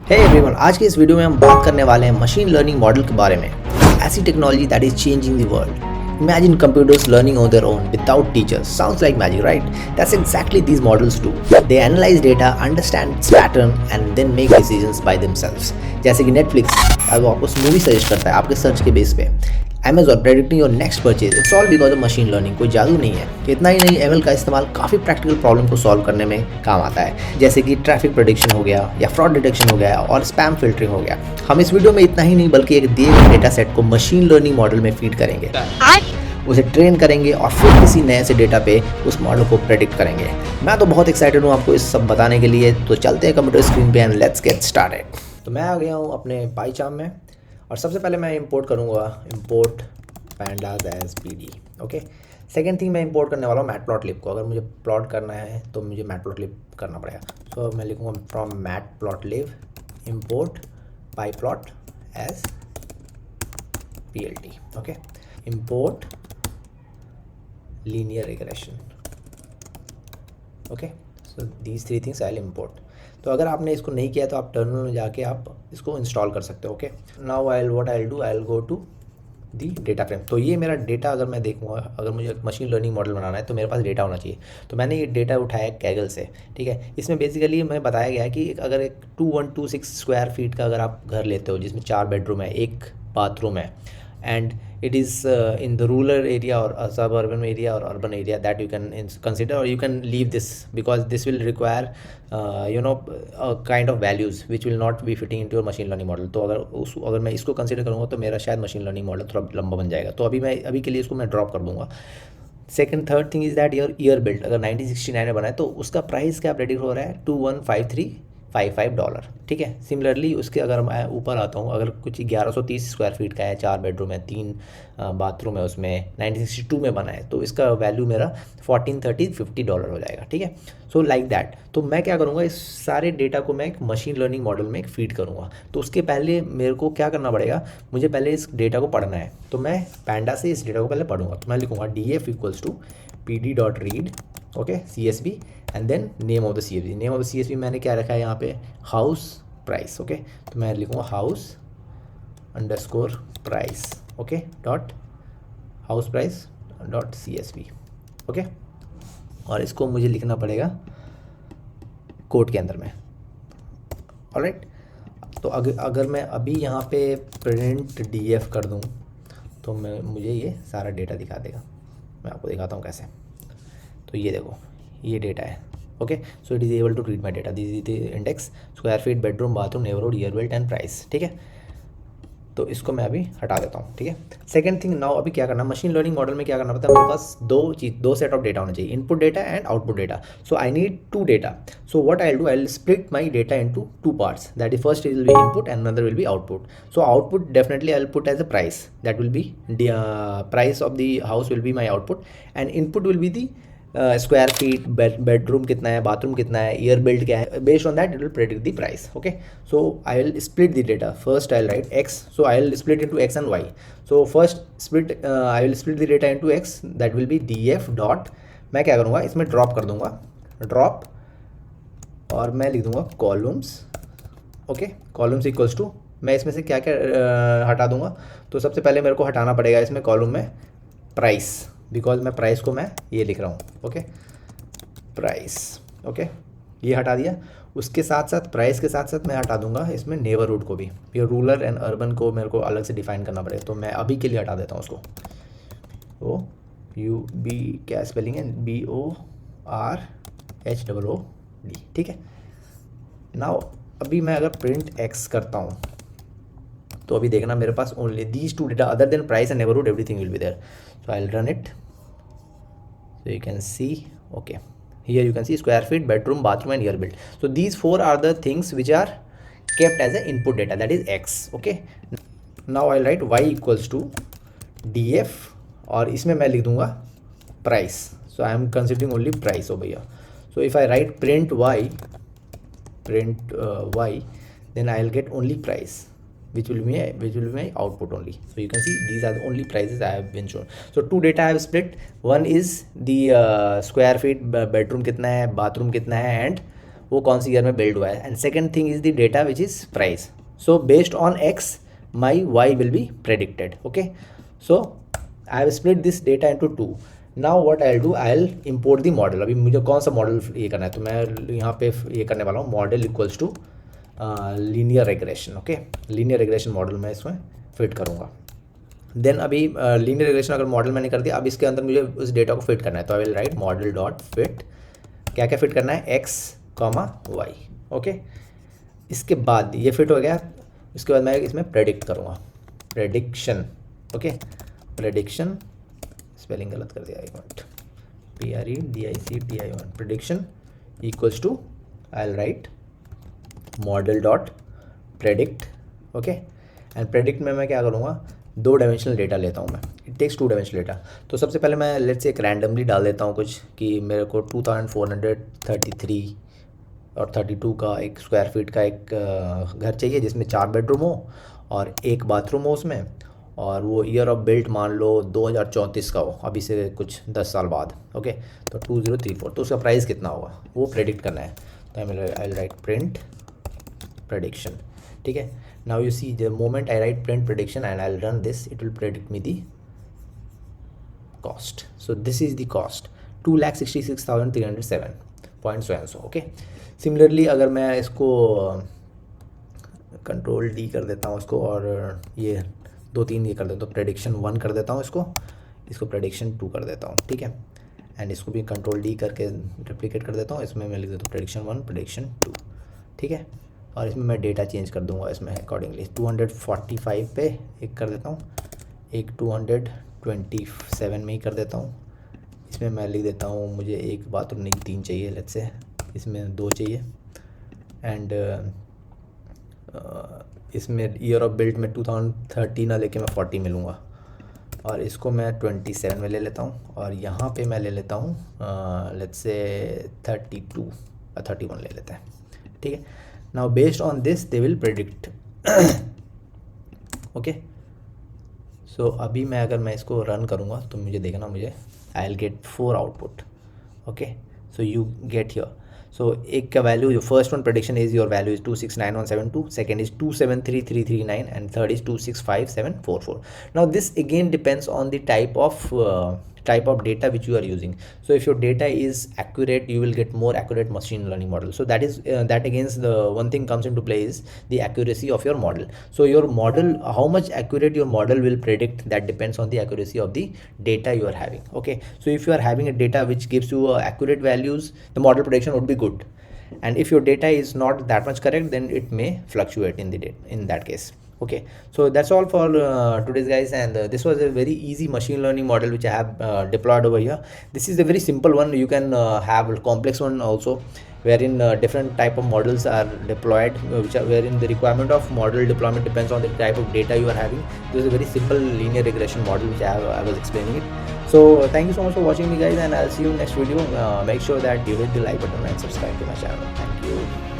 Hey everyone, आज की इस वीडियो में हम बात करने वाले हैं मशीन लर्निंग मॉडल के बारे में। ऐसी technology that is changing the world. Imagine computers learning on their own without teachers. Sounds like magic, right? That's exactly these models do. They analyze data, understand its pattern, and then make decisions by themselves. जैसे कि Netflix अब वो आपको movie suggest करता है आपके search के base पे। Amazon predicting your next purchase. It's all because of machine learning. कोई जादू नहीं है। इतना ही नहीं, ML का इस्तेमाल काफ़ी प्रैक्टिकल प्रॉब्लम को सॉल्व करने में काम आता है, जैसे कि ट्रैफिक प्रेडिक्शन हो गया या फ्रॉड डिटेक्शन हो गया और स्पैम फिल्टरिंग हो गया। हम इस वीडियो में इतना ही नहीं बल्कि एक दिए गए डेटा सेट को मशीन लर्निंग मॉडल में फीड करेंगे, उसे ट्रेन करेंगे और फिर किसी नए से डेटा पे उस मॉडल को प्रेडिक्ट करेंगे। मैं तो बहुत एक्साइटेड हूँ आपको इस सब बताने के लिए। तो चलते हैं कंप्यूटर स्क्रीन पे एंड लेट्स गेट स्टार्टेड। तो मैं आ गया हूँ अपने पाईचार्म में और सबसे पहले मैं इंपोर्ट करूँगा import pandas as pd। Okay, second thing मैं इंपोर्ट करने वाला हूँ मैटप्लॉटलिब को। अगर मुझे प्लॉट करना है तो मुझे मैटप्लॉटलिब करना पड़ेगा। तो मैं लिखूँगा from matplotlib import pyplot as plt। Okay, import linear regression। Okay, so these three things I will import. तो अगर आपने इसको नहीं किया तो आप टर्मिनल में जाके आप इसको इंस्टॉल कर सकते हो। Okay, now I will go to the data frame. तो ये मेरा डेटा अगर मैं देखूँगा, अगर मुझे मशीन लर्निंग मॉडल बनाना है तो मेरे पास डेटा होना चाहिए। तो मैंने ये डेटा उठाया कैगल से। ठीक है, इसमें बेसिकली मैं बताया गया है कि अगर एक 2126 स्क्वायर फीट का अगर आप घर लेते हो जिसमें 4 बेडरूम है, 1 बाथरूम है, and it is in the rural area or suburban area or urban area that you can consider, or you can leave this because this will require a kind of values which will not be fitting into your machine learning model। तो अगर मैं इसको consider करूँगा तो मेरा शायद machine learning model थोड़ा लंबा बन जाएगा। तो अभी के लिए इसको मैं ड्रॉप कर दूँगा। Third thing is that your year build अगर 1969 में बना है तो उसका प्राइस क्या प्रेडिक्ट हो रहा है, $215355। ठीक है, सिमिलरली उसके अगर मैं ऊपर आता हूँ, अगर कुछ 1130 स्क्वायर फीट का है, 4 बेडरूम है, 3 बाथरूम है, उसमें 1962 में बना है, तो इसका वैल्यू मेरा $143050 हो जाएगा। ठीक है, सो लाइक दैट। तो मैं क्या करूँगा, इस सारे डेटा को मैं एक मशीन लर्निंग मॉडल में एक फीड करूँगा। तो उसके पहले मेरे को क्या करना पड़ेगा, मुझे पहले इस डेटा को पढ़ना है। तो मैं पैंडा से इस डेटा को पहले पढ़ूंगा। तो मैं लिखूँगा df equals to pd.read okay CSV and then name of the CSV। Name of the CSV मैंने क्या रखा है यहाँ पे, हाउस प्राइस। ओके, तो मैं लिखूँगा house underscore price okay dot house price dot CSV। Okay, और इसको मुझे लिखना पड़ेगा कोड के अंदर में। ऑलराइट, तो अगर मैं अभी यहाँ पे प्रिंट df कर दूँ तो मुझे ये सारा डेटा दिखा देगा। मैं आपको दिखाता हूँ कैसे। तो ये देखो, ये डेटा है। Okay, so it is able to read my data. This is the index, square feet, bedroom, bathroom, neighbourhood, year built and price. ठीक है, तो इसको मैं अभी हटा देता हूँ। ठीक है, सेकंड थिंग नाउ अभी क्या करना, मशीन लर्निंग मॉडल में क्या करना पड़ता है, मेरे पास दो सेट ऑफ डेटा होना चाहिए, input data and output data. So I need 2 data. So what I will do, I will split my data into 2 parts. That is first will be input and another will be output. So output definitely I will put as a price, that will be price of the house will be my output, and input will be the square feet, bedroom कितना है, bathroom कितना है, year build क्या है। Based on that it will predict the price. Okay, so I will split the data. First I will right x, so I will split into x and y. So first split I will split the data into x, that will be df dot, मैं क्या करूँगा इसमें drop कर दूँगा, drop, और मैं लिख दूँगा columns. Okay, columns equals to, मैं इसमें से क्या क्या हटा दूँगा। तो सबसे पहले मेरे को हटाना पड़ेगा इसमें कॉलम में प्राइस, बिकॉज मैं प्राइस को मैं ये लिख रहा हूँ। Okay, price. ओके, ये हटा दिया। उसके साथ साथ प्राइस के साथ साथ मैं हटा दूंगा इसमें नेबरहुड को भी। ये रूरल एंड अर्बन को मेरे को अलग से डिफाइन करना पड़ेगा, तो मैं अभी के लिए हटा देता हूँ उसको। ओ यू बी क्या स्पेलिंग है, BORHOOD। ठीक है, नाउ अभी मैं अगर प्रिंट एक्स करता हूँ तो अभी देखना मेरे पास only these 2 data other than price and neighbourhood everything will be there. So I'll run it, so you can see, okay, here you can see square feet, bedroom, bathroom and year build. So these 4 are the things which are kept as a input data, that is x. Okay, now I'll write y equals to df, और इसमें मैं लिख दूंगा price. So I am considering only price over here. So if I write print y, then I'll get only price, which will be my output only. So you can see these are the only prices I have been shown. So 2 data I have split. One is the square feet, bedroom कितना है, bathroom कितना है, and वो कौन सी year में build हुआ है, and second thing is the data which is price. So based on X my Y will be predicted. Okay, so I have split this data into two. Now what I will do, I will import the model. अभी मुझे कौन सा model ये करना है, तो मैं यहाँ पे ये करने वाला हूँ model equals to linear regression. Okay, linear regression model मैं इसमें फिट करूँगा. देन अभी लीनियर रिग्रेशन अगर मॉडल मैंने कर दिया, अब इसके अंदर मुझे उस डेटा को फिट करना है, तो आई will write model dot fit. क्या क्या फिट करना है, एक्स कॉमा वाई. ओके, इसके बाद ये फिट हो गया. इसके बाद मैं इसमें प्रेडिक्ट करूँगा, प्रेडिक्शन. ओके, प्रेडिक्शन, स्पेलिंग गलत कर दिया, एक minute, PREDICTION, prediction equals to I will write model dot predict. Okay, and predict में मैं क्या करूँगा, 2 डायमेंशनल डेटा लेता हूँ मैं. It takes 2 dimensional data. तो सबसे पहले मैं लेट्स से एक रैंडमली डाल देता हूँ कुछ, कि मेरे को 2433 और 32 का एक स्क्वायर फीट का एक घर चाहिए जिसमें 4 बेडरूम हो और 1 बाथरूम हो उसमें, और वो ईयर ऑफ बिल्ट मान लो 2034 का हो, अभी से कुछ 10 साल बाद. ओके, तो 2034, तो उसका प्राइस कितना होगा वो प्रेडिक्ट करना है. तो आई विल राइट प्रिंट प्रेडिक्शन. ठीक है, now you see the moment I write print prediction and I'll run this, it will predict me the cost. So this is the cost, 2,66,307 point so and so. Okay, similarly अगर मैं इसको control D कर देता हूँ इसको, और ये 2-3 ये कर देता हूँ, प्रेडिक्शन 1 कर देता हूँ इसको प्रेडिक्शन 2 कर देता हूँ. ठीक है, एंड इसको भी कंट्रोल डी करके रेप्लिकेट कर देता हूँ. इसमें मैं लिख देता हूँ प्रेडिक्शन 1 प्रेडिक्शन 2. ठीक है, और इसमें मैं डेटा चेंज कर दूंगा इसमें अकॉर्डिंगली. 245 पे एक कर देता हूँ, एक 227 में ही कर देता हूँ. इसमें मैं लिख देता हूँ मुझे एक बाथरूम नहीं 3 चाहिए, लेट्स से इसमें 2 चाहिए. एंड इसमें ईयर ऑफ बिल्ट में 2030 ना लेके मैं 40 में लूँगा, और इसको मैं 27 में ले लेता हूँ, और यहाँ पे मैं ले लेता हूँ लेट्स से 32 या 31 ले लेते हैं. ठीक है, now based on this they will predict. okay, so अभी मैं अगर मैं इसको रन करूँगा तो मुझे देखना, मुझे I'll get 4 output. okay, so you get here. So एक का वैल्यू, जो first one prediction is your value is 269172, second is 273339, and third is 265744. Now this again depends on the type of data which you are using. So if your data is accurate, you will get more accurate machine learning model. So that is that against the one thing comes into play is the accuracy of your model. So your model, how much accurate your model will predict, that depends on the accuracy of the data you are having. Okay, so if you are having a data which gives you accurate values, the model prediction would be good. And if your data is not that much correct, then it may fluctuate in the data in that case. Okay, so that's all for today's guys, and this was a very easy machine learning model which I have deployed over here. This is a very simple one. You can have a complex one also, wherein different type of models are deployed, wherein the requirement of model deployment depends on the type of data you are having. This is a very simple linear regression model which I was explaining it. So thank you so much for watching me guys, and I'll see you in next video. Make sure that you hit the like button and subscribe to my channel. Thank you.